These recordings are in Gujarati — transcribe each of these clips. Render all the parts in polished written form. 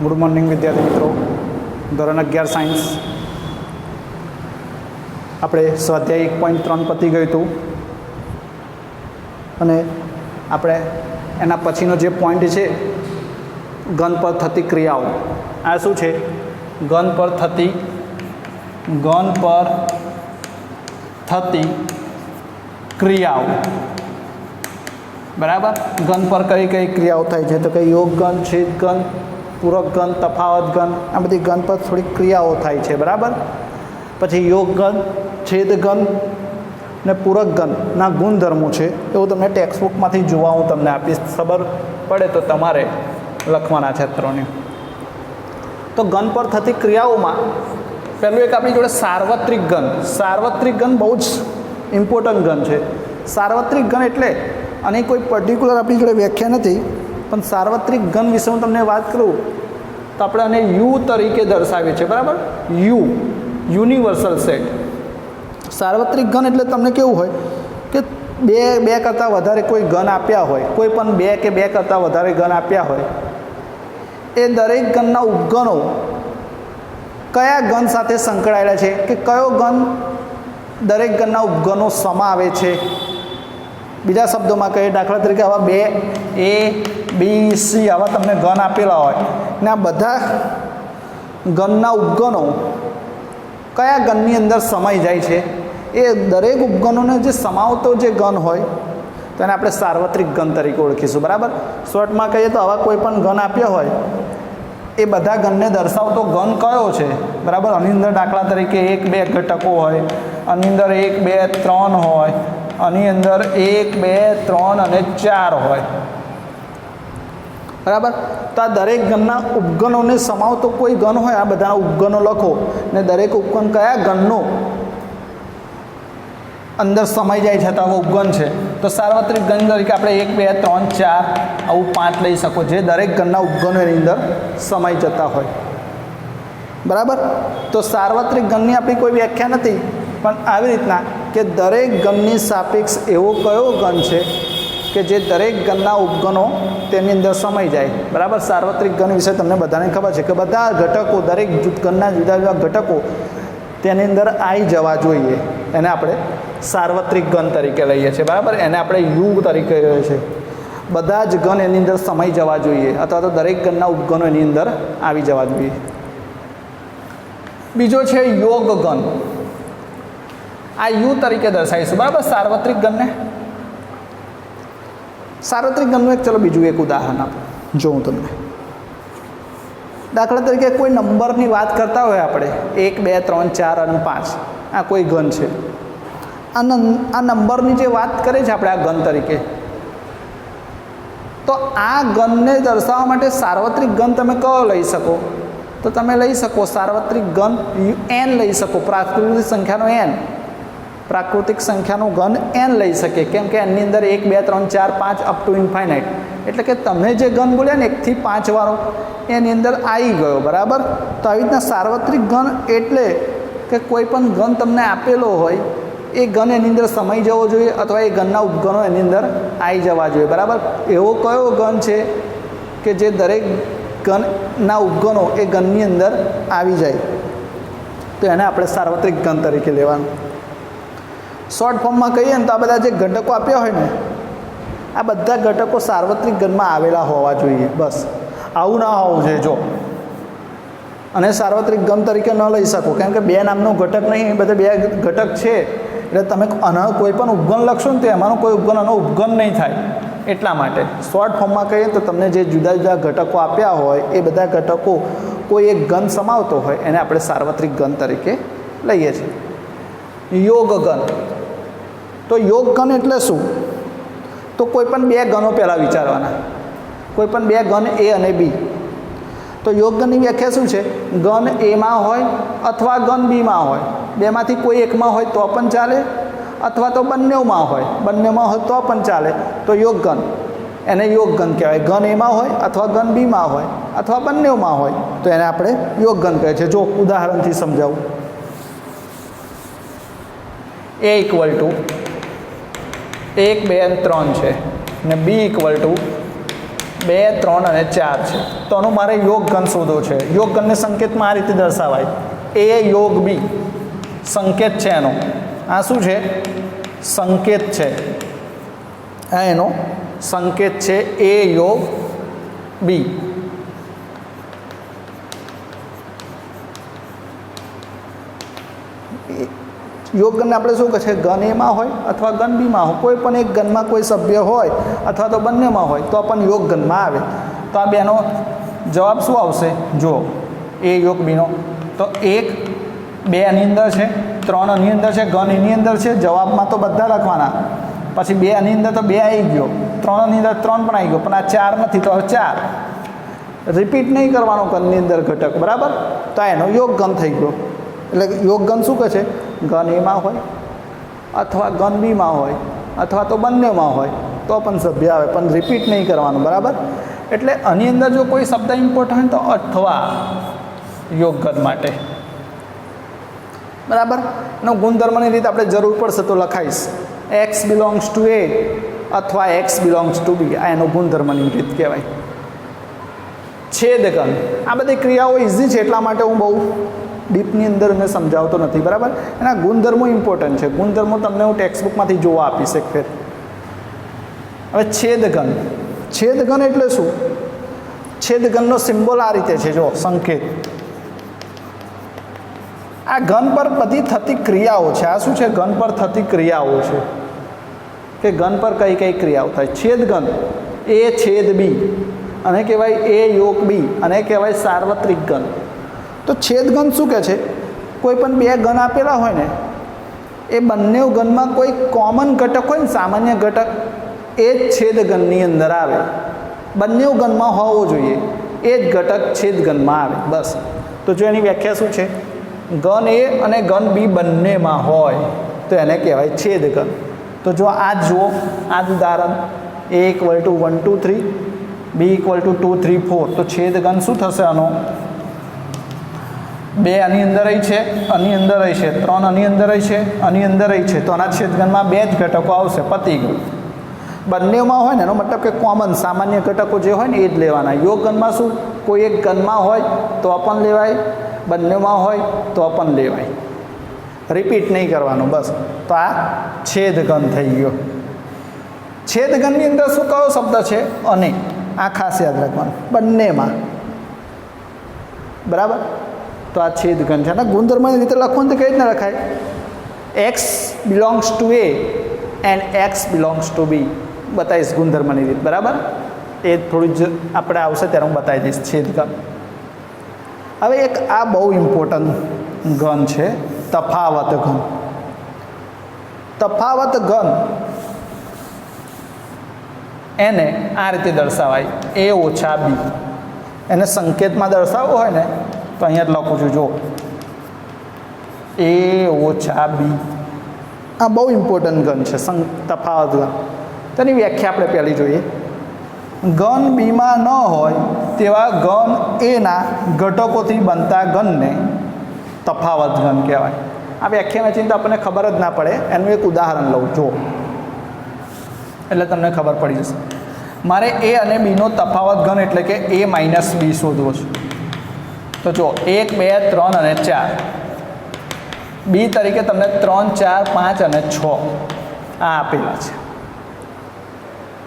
ગુડ મોર્નિંગ વિદ્યાર્થી મિત્રો. ધોરણ 11 સાયન્સ આપણે સ્વાધ્યાય 1.3 પતી ગયું હતું અને આપણે એના પછીનો જે પોઈન્ટ છે ઘન પર થતી ક્રિયાઓ. આ શું છે? ઘન પર થતી ક્રિયાઓ. બરાબર. ઘન પર કઈ કઈ ક્રિયાઓ થાય છે? તો કે યોગ ઘન, છેદ ઘન, પૂરક ઘન, તફાવત ઘન, આ બધી ઘન પર થોડી ક્રિયાઓ થાય છે. બરાબર. પછી યોગ ઘન, છેદ ઘન ને પૂરક ઘનના ગુણધર્મો છે એવું તમને ટેક્સ્ટબુકમાંથી જોવા હું તમને આપીશ. ખબર પડે તો તમારે લખવાના છે ત્રણે. તો ઘન પર થતી ક્રિયાઓમાં પહેલું એક આપણી જોડે સાર્વત્રિક ઘન. સાર્વત્રિક ઘન બહુ જ ઇમ્પોર્ટન્ટ ઘન છે. સાર્વત્રિક ઘન એટલે અને કોઈ પર્ટિક્યુલર આપણી જોડે વ્યાખ્યા નથી, પણ સાર્વત્રિક ઘન વિશે હું તમને વાત કરું તો આપણે આને યુ તરીકે દર્શાવીએ છીએ. બરાબર. Universal set. સાર્વત્રિક ઘન એટલે તમને કેવું હોય કે બે કરતાં વધારે કોઈ ઘન આપ્યા હોય, કોઈ પણ બે કે બે કરતાં વધારે ઘન આપ્યા હોય, એ દરેક ઘનના ઉપગણો કયા ઘન સાથે સંકળાયેલા છે કે કયો ઘન દરેક ઘનના ઉપગણો સમાવે છે. બીજા શબ્દોમાં કહીએ, દાખલા તરીકે આવા બે A, B, C આવા તમને ઘન આપેલા હોય ને આ બધા ઘનના ઉપગણો કયા ઘનની અંદર સમાઈ જાય છે, એ દરેક ઉપગણોને જે સમાવતો જે ઘન હોય તેને આપણે સાર્વત્રિક ઘન તરીકે ઓળખીશું. બરાબર. શોર્ટમાં કહીએ તો આવા કોઈ પણ ઘન આપ્યા હોય એ બધા ઘનને દર્શાવતો ઘન કયો છે. બરાબર. આની અંદર દાખલા તરીકે 1, 2 ઘટકો હોય, આની અંદર 1, 2, 3 હોય, આની અંદર 1, 2, 3 અને 4 હોય. બરાબર. તો આ દરેક ઘનના ઉપગણોને સમાવતો કોઈ ઘન હોય, આ બધાના ઉપગણો લખો ને દરેક ઉપગણ કયા ઘનનો અંદર સમાઈ જાય છે તો આવો ઉપગણ છે. તો સાર્વત્રિક ઘન તરીકે આપણે 1, 2, 3, 4 આવું 5 લઈ શકો, જે દરેક ઘનના ઉપગણો એની અંદર સમાઈ જતા હોય. બરાબર. તો સાર્વત્રિક ઘનની આપણી કોઈ વ્યાખ્યા નથી, પણ આવી રીતના કે દરેક ઘનની સાપેક્ષ એવો કયો ઘન છે કે જે દરેક ઘનના ઉપગણો તેની અંદર સમાઈ જાય. બરાબર. સાર્વત્રિક ઘન વિશે તમને બધાને ખબર છે કે બધા ઘટકો, દરેક ઘનના જુદા જુદા ઘટકો તેની અંદર આવી જવા જોઈએ. એને આપણે સાર્વત્રિક ઘન તરીકે લઈએ છીએ. બરાબર. એને આપણે યુ તરીકે લઈએ છીએ. બધા જ ઘન એની અંદર સમાઈ જવા જોઈએ, અથવા તો દરેક ઘનના ઉપગણો એની અંદર આવી જવા જોઈએ. બીજો છે યોગ ઘન. આ યુ તરીકે દર્શાવીશું. બરાબર. સાર્વત્રિક ઘનને. સાર્વત્રિક ઘનનું એક ચલો બીજું એક ઉદાહરણ આપો, જોઉં તમને. દાખલા તરીકે કોઈ નંબરની વાત કરતા હોય આપણે, 1, 2, 3, 4 અને 5 આ કોઈ ઘન છે. આ નંબરની જે વાત કરીએ છીએ આપણે આ ઘન તરીકે, તો આ ઘનને દર્શાવવા માટે સાર્વત્રિક ઘન તમે કયો લઈ શકો? તો તમે લઈ શકો સાર્વત્રિક ઘન n લઈ શકો. પ્રાકૃતિક સંખ્યાનો n, પ્રાકૃતિક સંખ્યાનો ઘન n લઈ શકીએ. કેમ કે એની અંદર 1, 2, 3, 4, 5 અપ ટુ ઇન્ફાઇનાઇટ. એટલે કે તમે જે ઘન બોલ્યા ને 1 થી 5 વાળો એની અંદર આવી ગયો. બરાબર. તો આવી રીતના સાર્વત્રિક ઘન એટલે કે કોઈ પણ ઘન તમને આપેલો હોય એ ઘન એની અંદર સમાઈ જવો જોઈએ, અથવા એ ઘનના ઉપગણો એની અંદર આવી જવા જોઈએ. બરાબર. એવો કયો ઘન છે કે જે દરેક ઘનના ઉપગણો એ ઘનની અંદર આવી જાય, તો એને આપણે સાર્વત્રિક ઘન તરીકે લેવાનું. શોર્ટ ફોર્મમાં કહીએ ને તો આ બધા જે ઘટકો આપ્યા હોય ને, આ બધા ઘટકો સાર્વત્રિક ઘનમાં આવેલા હોવા જોઈએ. બસ આવું ના હોવું જોઈએ. જો અને સાર્વત્રિક ઘન તરીકે ન લઈ શકો, કેમ કે બે નામનો ઘટક નહીં, એ બધા બે ઘટક છે. એટલે તમે આનો કોઈ પણ ઉપગણ લખશો ને તો એમાંનો કોઈ ઉપગણ આનો ઉપગણ નહીં થાય. એટલા માટે શોર્ટ ફોર્મમાં કહીએ તો તમને જે જુદા જુદા ઘટકો આપ્યા હોય એ બધા ઘટકો કોઈ એક ઘન સમાવતો હોય એને આપણે સાર્વત્રિક ઘન તરીકે લઈએ છીએ. યોગ ઘન. તો યોગ ઘન એટલે શું? તો કોઈ પણ બે ઘનો પહેલાં વિચારવાના. કોઈ પણ બે ઘન A અને B. તો યોગ ઘનની વ્યાખ્યા શું છે? ઘન એમાં હોય અથવા ઘન બીમાં હોય. બેમાંથી કોઈ એકમાં હોય તો પણ ચાલે, અથવા તો બંનેમાં હોય. બંનેમાં હોય તો પણ ચાલે. તો યોગ ઘન, એને યોગ ઘન કહેવાય. ઘન એમાં હોય અથવા ઘન બીમાં હોય અથવા બંનેમાં હોય તો એને આપણે યોગ ઘન કહે છે. જો ઉદાહરણથી સમજાવું. A = 1, 2 અને 3 છે ને B = 2 3 અને 4 છે તો આનો મારે યોગ ઘન શોધવો છે. યોગ ઘનને સંકેતમાં આ રીતે દર્શાવાય એ યોગ બી. સંકેત છે એનો, આ શું છે? સંકેત છે. આ એનો સંકેત છે એ યોગ બી. યોગ ઘનને આપણે શું કહે છે? ઘન એમાં હોય અથવા ઘન બીમાં હોય. કોઈ પણ એક ઘનમાં કોઈ સભ્ય હોય અથવા તો બંનેમાં હોય તો પણ યોગ ઘનમાં આવે. તો આ બેનો જવાબ શું આવશે? જુઓ એ યોગ બીનો તો 1 2 આની અંદર છે, 3 આની અંદર છે, ઘન એની અંદર છે. જવાબમાં તો બધા લખવાના. પછી 2 આની અંદર તો 2 આવી ગયો, 3 આની અંદર 3 પણ આવી ગયો, પણ આ 4 નથી તો 4 રિપીટ નહીં કરવાનો ઘનની અંદર ઘટક. બરાબર? તો આ એનો યોગ ઘન થઈ ગયો. એટલે યોગ ઘન શું કહે છે? ઘન એમાં હોય અથવા ઘન બીમાં હોય અથવા તો બંનેમાં હોય તો પણ સભ્ય આવે, પણ રિપીટ નહીં કરવાનું. બરાબર? એટલે આની અંદર જો કોઈ શબ્દ ઇમ્પોર્ટન્ટ હોય તો અથવા યોગ ઘન માટે. બરાબર? એનો ગુણધર્મની રીતે આપણે જરૂર પડશે તો લખાઈશ x બિલોંગ્સ ટુ a અથવા x બિલોંગ્સ ટુ b. આ એનો ગુણધર્મની રીત કહેવાય. છેદઘન, આ બધી ક્રિયાઓ ઇઝી છે એટલા માટે હું બહુ ડીપની અંદર મેં સમજાવતો નથી. બરાબર? એના ગુણધર્મો ઇમ્પોર્ટન્ટ છે. ગુણધર્મો તમને હું ટેક્સ્ટબુકમાંથી જોવા આપીશ એક ફેર. હવે છેદઘન. છેદઘન એટલે શું? છેદઘનનો સિમ્બોલ આ રીતે છે, જો સંકેત. આ ઘન પર બધી થતી ક્રિયાઓ છે. આ શું છે? ઘન પર થતી ક્રિયાઓ છે કે ઘન પર કઈ કઈ ક્રિયાઓ થાય. છેદઘન એ છેદ બી અને કહેવાય એ યોગ બી અને કહેવાય સાર્વત્રિક ઘન. તો છેદઘન શું કહે છે? કોઈ પણ 2 ઘન આપેલા હોય ને એ બંને ઘનમાં કોઈ કોમન ઘટક હોય ને, સામાન્ય ઘટક, એ જ છેદઘનની અંદર આવે. બંને ઘનમાં હોવો જોઈએ એ જ ઘટક છેદઘનમાં આવે. બસ. તો જો એની વ્યાખ્યા શું છે? ઘન એ અને ઘન બી બંનેમાં હોય તો એને કહેવાય છેદઘન. તો જો આ જ જુઓ, આ જ ઉદાહરણ a = 1 2 3 b = 2 3 4. તો છેદઘન શું થશે આનો? 2 આની અંદર રહી છે, આની અંદર રહી છે, 3 આની અંદર રહી છે, આની અંદર રહી છે. તો આના છેદઘનમાં 2 જ ઘટકો આવશે. પતી ગયું. બંનેમાં હોય ને એનો મતલબ કે કોમન સામાન્ય ઘટકો જે હોય ને એ જ લેવાના. યોગ ઘનમાં શું? કોઈ એક ઘનમાં હોય તો પણ લેવાય, બંનેમાં હોય તો પણ લેવાય. રિપીટ નહીં કરવાનું. બસ. તો આ છેદઘન થઈ ગયો. છેદઘનની અંદર શું કયો શબ્દ છે? અને. આ ખાસ યાદ રાખવાનું. બંનેમાં. બરાબર? તો આ છેદઘન છે. અને ગુણધર્મની રીતે લખવાનું તો કઈ રીતના લખાય? x belongs to a and x belongs to b. બતાવીશ ગુણધર્મની રીત. બરાબર? એ થોડી જ આપણે આવશે ત્યારે હું બતાવી દઈશ છેદઘન. હવે એક આ બહુ ઇમ્પોર્ટન્ટ ઘન છે, તફાવત ઘન. તફાવત ઘન એને આ રીતે દર્શાવાય a - b. એને સંકેતમાં દર્શાવવો હોય ને તો અહીંયા જ લખું છું, જો a - b. આ બહુ ઇમ્પોર્ટન્ટ ઘન છે, તફાવત ઘન. તેની વ્યાખ્યા આપણે પહેલી જોઈએ. ઘન બીમાં ન હોય તેવા ઘન એના ઘટકોથી બનતા ઘનને તફાવત ઘન કહેવાય. આ વ્યાખ્યા વાંચીને તો આપણને ખબર જ ના પડે. એનું એક ઉદાહરણ લઉં, જો એટલે તમને ખબર પડી જશે. મારે a અને bનો તફાવત ઘન એટલે કે a - b શોધવો છે. તો જો 1 2 3 અને 4. b તરીકે તમને 3 4 5 અને 6 આ આપેલા છે.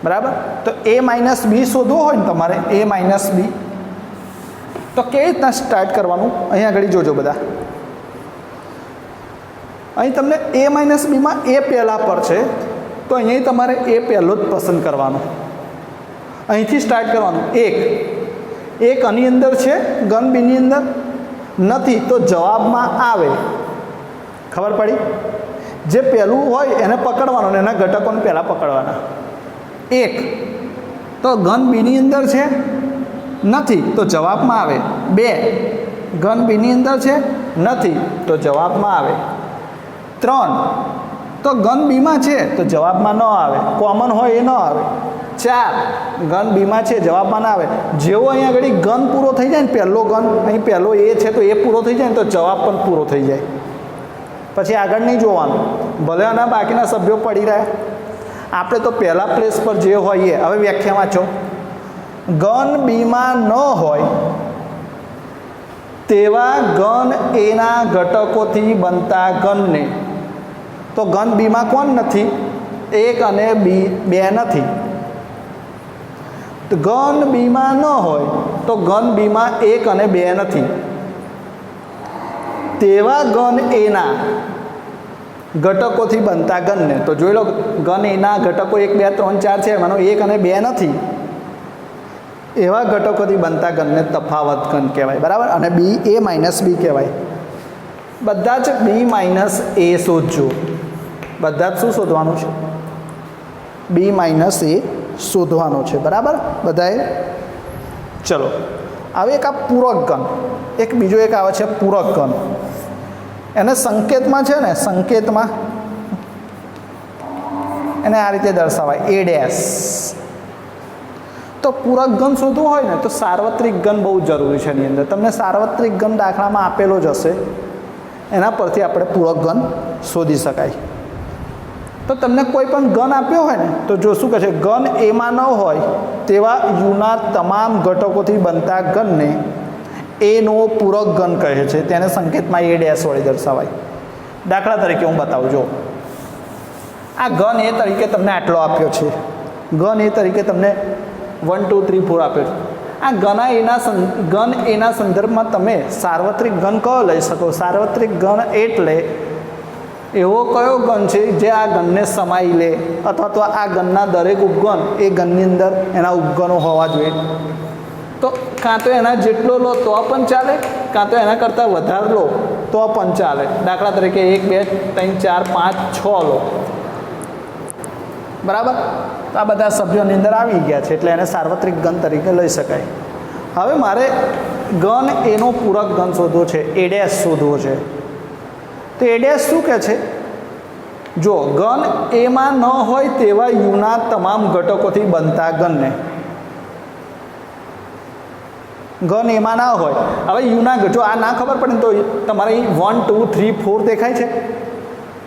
બરાબર? તો a - b શોધવો હોય ને તમારે a - b તો કેવી રીતના સ્ટાર્ટ કરવાનું? અહીંયા આગળ જોજો બધા. અહીં તમને a - bમાં a પહેલાં પર છે તો અહીં તમારે a પહેલો જ પસંદ કરવાનો. અહીંથી સ્ટાર્ટ કરવાનું. 1 આની અંદર છે, ઘન બીની અંદર નથી તો જવાબમાં આવે. ખબર પડી? જે પહેલું હોય એને પકડવાનું અને એના ઘટકોને પહેલાં પકડવાના. 1 તો ઘન બીની અંદર છે, નથી તો જવાબમાં આવે. 2 ઘન બીની અંદર છે, નથી તો જવાબમાં આવે. 3 તો ઘન બીમાં છે તો જવાબમાં ન આવે, કોમન હોય એ ન આવે. 4 ઘન બીમાં છે, જવાબમાં ના આવે. જેવો અહીંયા આગળ ઘન પૂરો થઈ જાય ને, પહેલો ઘન અહીં પહેલો એ છે તો એ પૂરો થઈ જાય ને તો જવાબ પણ પૂરો થઈ જાય. પછી આગળ નહીં જોવાનું, ભલે આના બાકીના સભ્યો પડી રહ્યા. આપણે તો પહેલા પ્લેસ પર જે હોઈએ. હવે વ્યાખ્યા વાંચો. ઘન બીમાં ન હોય તેવા ઘન એના ઘટકોથી બનતા ઘનને, તો ઘન બીમાં કોણ નથી? એક અને બે નથી. ઘન બીમાં ન હોય તો ઘન બીમાં એક અને બે નથી. તેવા ઘન એના ઘટકોથી બનતા ઘનને, તો જોઈ લો ઘન એના ઘટકો 1 2 3 4 છે, એમાંનો એક અને બે નથી. એવા ઘટકોથી બનતા ઘનને તફાવત ઘન કહેવાય, બરાબર. અને બી એ માઇનસ બી કહેવાય. બધા જ બી માઇનસ એ શોધજો. બધા જ શું શોધવાનું છે? બી માઇનસ એ શોધવાનો છે, બરાબર બધાએ. ચલો હવે એક આ પૂરક ઘન, એક બીજો એક આવે છે પૂરક ઘન. એને સંકેતમાં છે ને, સંકેતમાં એને આ રીતે દર્શાવાય એ ડેશ. તો પૂરક ઘન શોધવું હોય ને તો સાર્વત્રિક ઘન બહુ જરૂરી છે. એની અંદર તમને સાર્વત્રિક ઘન દાખલામાં આપેલો જ હશે, એના પરથી આપણે પૂરક ઘન શોધી શકાય. તો તમને કોઈ પણ ઘન આપ્યો હોય ને તો જો શું કહે છે, ઘન એમાં ન હોય તેવા યુના તમામ ઘટકોથી બનતા ઘનને એનો પૂરક ઘન કહે છે. તેને સંકેતમાં એ ડેશ વડે દર્શાવાય. દાખલા તરીકે હું બતાવું. જો આ ઘન એ તરીકે તમને આટલો આપ્યો છે, ઘન એ તરીકે તમને 1 2 3 4 આપ્યો છે. આ ઘન એના સંદર્ભમાં તમે સાર્વત્રિક ઘન કયો લઈ શકો? સાર્વત્રિક ઘન એટલે એવો કયો ઘન છે જે આ ઘનને સમાઈ લે, અથવા તો આ ઘનના દરેક ઉપગણ એ ઘનની અંદર એના ઉપગણો હોવા જોઈએ. તો કાં તો એના જેટલો લો તો પણ ચાલે, કાં તો એના કરતાં વધારે લો તો પણ ચાલે. દાખલા તરીકે 1 2 3 4 5 6 લો, બરાબર. તો આ બધા સભ્યોની અંદર આવી ગયા છે, એટલે એને સાર્વત્રિક ઘન તરીકે લઈ શકાય. હવે મારે ઘન એનો પૂરક ઘન શોધવો છે, એ ડેશ શોધવો છે. તો એ ડેશ શું કહે છે? જો ઘન એમાં ન હોય તેવા યુના તમામ ઘટકોથી બનતા ઘનને, ઘન એમાં ના હોય. હવે યુના, જો આ ના ખબર પડે તો તમારે 1 2 3 4 દેખાય છે,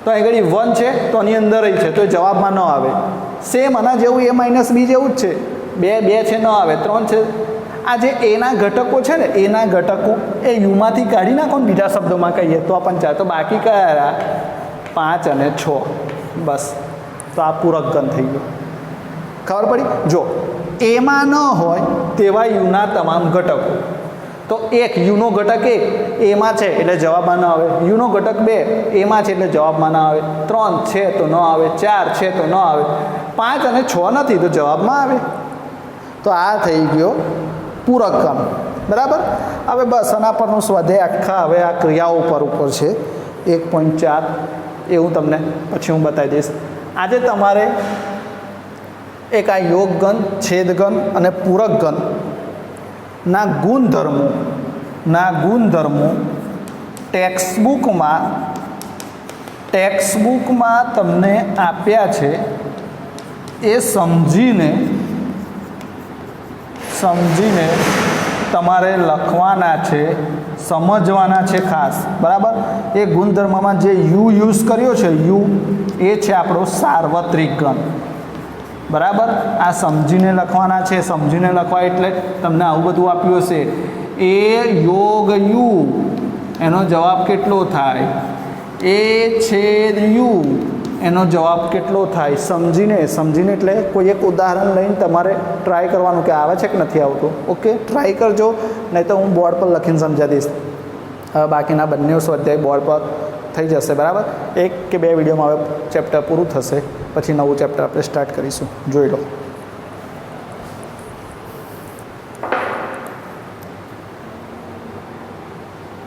તો અહીં ઘડી 1 છે તો આની અંદર છે, તો એ જવાબમાં ન આવે. સેમ આના જેવું એ માઇનસ બી જેવું જ છે. 2 2 છે, ન આવે. 3 છે. આ જે એના ઘટકો છે ને, એના ઘટકો એ યુમાંથી કાઢી નાખો ને, બીજા શબ્દોમાં કહીએ તો પણ ચાલે. તો બાકી કયા રહ્યા? 5 અને 6, બસ. તો આ પૂરક ઘન થઈ ગયો. ખબર પડી? જો એમાં ન હોય તેવા યુના તમામ ઘટકો, તો એક યુનો ઘટક 1 એમાં છે એટલે જવાબમાં ન આવે. યુનો ઘટક 2 એમાં છે એટલે જવાબમાં ન આવે. 3 છે તો ન આવે. 4 છે તો ન આવે. 5 અને 6 નથી તો જવાબમાં આવે. તો આ થઈ ગયો પૂરક ઘન, બરાબર. હવે બસ આના પરનું સ્વાધ્યાય આખા હવે આ ક્રિયાઓ ઉપર છે 1.4, એ હું તમને પછી હું બતાવી દઈશ. આજે તમારે એક આ યોગ ઘન, છેદ ઘન અને પૂરક ઘન ના ગુણધર્મો ટેક્સ્ટબુકમાં તમને આપ્યા છે. એ સમજીને તમારે લખવાના છે, સમજવાના છે ખાસ, બરાબર. એ ગુણધર્મમાં જે યુ યુઝ કર્યો છે, યુ એ છે આપણો સાર્વત્રિક ઘન, બરાબર. આ સમજીને લખવાના છે. સમજીને લખવા એટલે તમને આવું બધું આપ્યું હશે. એ યોગ યુ એનો જવાબ કેટલો થાય? એ છેદ યુ એનો જવાબ કેટલો થાય? સમજીને એટલે કોઈ એક ઉદાહરણ લઈને તમારે ટ્રાય કરવાનું કે આવે છે કે નથી આવતું. ઓકે, ટ્રાય કરજો, નહીં તો હું બોર્ડ પર લખીને સમજાવી દઈશ. હવે બાકીના બંને સ્વાધ્યાય બોર્ડ પર થઈ જશે, બરાબર. 1 કે 2 વિડીયોમાં હવે ચેપ્ટર પૂરું થશે, પછી નવું ચેપ્ટર આપણે સ્ટાર્ટ કરીશું. જોઈ લો.